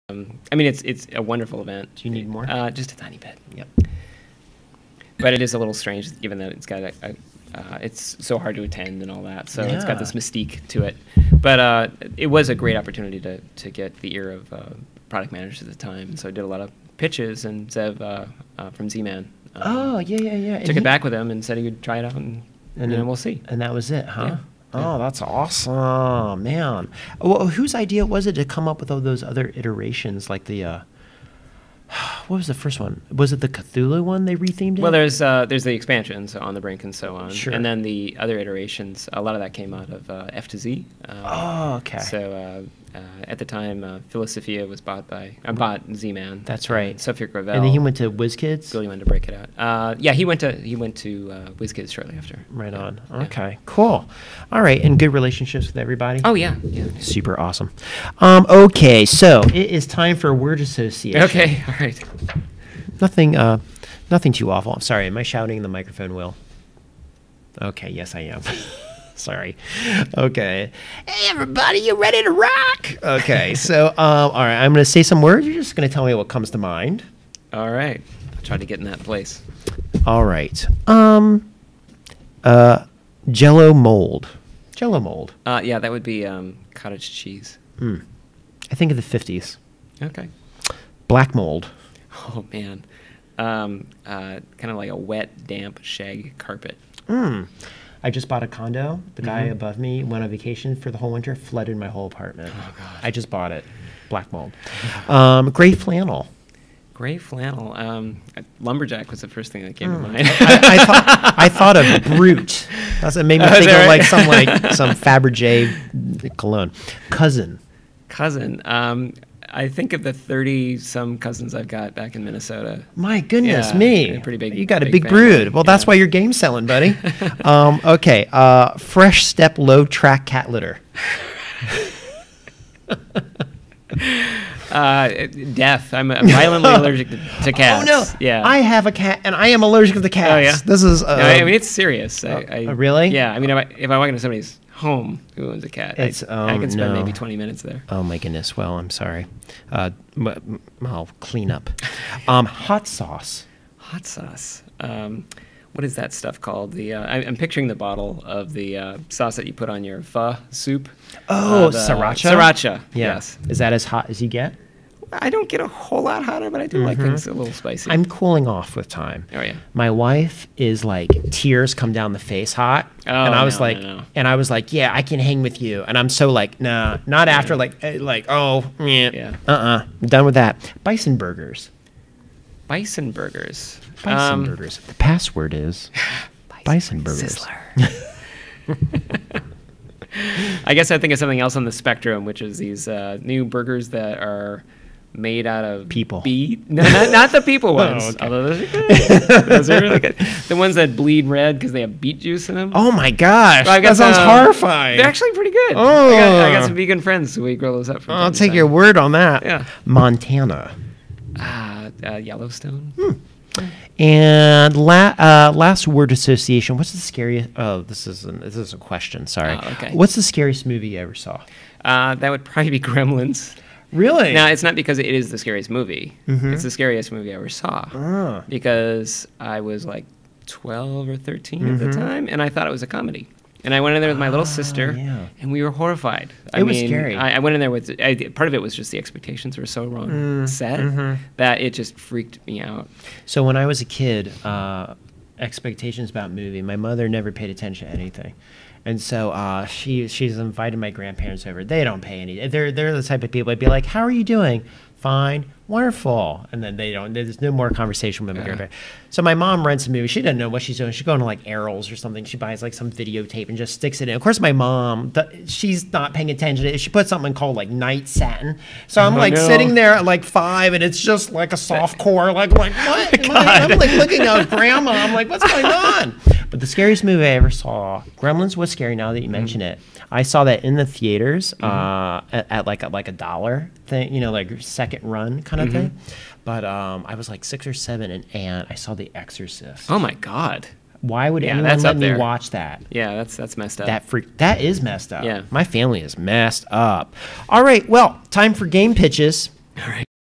I mean, it's a wonderful event. Do you need more? Just a tiny bit. Yep. But it is a little strange, given that it's got it's so hard to attend and all that. So it's got this mystique to it. But it was a great opportunity to get the ear of product managers at the time. And so I did a lot of pitches, and Zev from Z-Man took it back with him and said he would try it out, and then we'll see. And that was it, huh? Yeah. Oh, that's awesome, man. Well, whose idea was it to come up with all those other iterations, like the what was the first one? Was it the Cthulhu one they rethemed it? Well, there's the expansions, On the Brink and so on. Sure. And then the other iterations, a lot of that came out of F to Z. Okay. So at the time, Philosophia was bought Z-Man. That's right. Sophia Gravel. And then he went to WizKids? Billy went to break it out. Yeah, he went to WizKids shortly after. Right on. Okay, cool. All right, and good relationships with everybody? Oh, yeah. Super awesome. Okay, so it is time for word association. Okay, all right. Nothing too awful. I'm sorry, am I shouting in the microphone, Will? Okay, yes, I am. Sorry. Okay. Hey, everybody, you ready to rock? Okay, so, all right, I'm going to say some words. You're just going to tell me what comes to mind. All right. I'll try to get in that place. All right. Jello mold. Jello mold. Yeah, that would be cottage cheese. I think of the 50s. Okay. Black mold. Oh, man. Kind of like a wet, damp shag carpet. I just bought a condo. The guy above me went on vacation for the whole winter, flooded my whole apartment. Oh, God. I just bought it. Black mold. Gray flannel. Gray flannel. Lumberjack was the first thing that came to mind. I thought of Brute. It made me think of some Fabergé cologne. Cousin. I think of the 30-some cousins I've got back in Minnesota. My goodness Yeah, me. pretty big. You got a big family. brood. Well, that's why your game's selling, buddy. Okay. Fresh step low track cat litter. Death. I'm violently allergic to cats. Oh, no. Yeah. I have a cat, and I am allergic to cats. Oh, yeah? This is... No, I mean, it's serious. Really? Yeah. I mean, if I walk into somebody's home who owns a cat, I can spend maybe 20 minutes there. Oh, my goodness. Well, I'm sorry. I'll clean up. Hot sauce. Hot sauce. What is that stuff called? I'm picturing the bottle of the sauce that you put on your pho soup. Oh, sriracha? Sriracha, Yeah. yes. Is that as hot as you get? I don't get a whole lot hotter, but I do like things a little spicy. I'm cooling off with time. Oh, yeah. My wife is like, tears come down the face hot. Oh, and I was no. like, yeah, I can hang with you. And I'm so like, nah, not after I'm done with that. Bison burgers. Bison burgers. Bison burgers. The password is Bison burgers. Sizzler. I guess I think of something else on the spectrum, which is these new burgers that are made out of people. No, not the people ones. Oh, okay. Although those are good. Those are really good. The ones that bleed red because they have beet juice in them. Oh my gosh, Well, that sounds horrifying. They're actually pretty good. Oh. I got some vegan friends who we grill those up. I'll take your word on that. Yeah. Montana. Yellowstone. And last word association. What's the scariest? Oh, this is a question. Sorry. Oh, okay. What's the scariest movie you ever saw? That would probably be Gremlins. Really? Now, it's not because it is the scariest movie. It's the scariest movie I ever saw. Because I was like 12 or 13 at the time, and I thought it was a comedy. And I went in there with my little sister, and we were horrified. It was scary. I went in there with... part of it was just the expectations were so wrong set that it just freaked me out. So when I was a kid, expectations about movie, my mother never paid attention to anything. And so she's invited my grandparents over. They don't pay any. They're the type of people. I'd be like, "How are you doing?" "Fine." "Wonderful." And then they don't. There's no more conversation with my grandparents. So my mom rents a movie. She doesn't know what she's doing. She's going to like Errol's or something. She buys like some videotape and just sticks it in. Of course, my mom, she's not paying attention to it. She puts something called like Night Satin. So I'm sitting there at like 5, and it's just like a soft core. Like what? I'm like looking at Grandma. I'm like, what's going on? But the scariest movie I ever saw, Gremlins was scary. Now that you mention it, I saw that in the theaters at like a dollar thing, like second run kind of thing. But I was like 6 or 7, and I saw The Exorcist. Oh my God! Why would anyone let me watch that? Yeah, that's messed up. That is messed up. Yeah. My family is messed up. All right, well, time for game pitches. All right.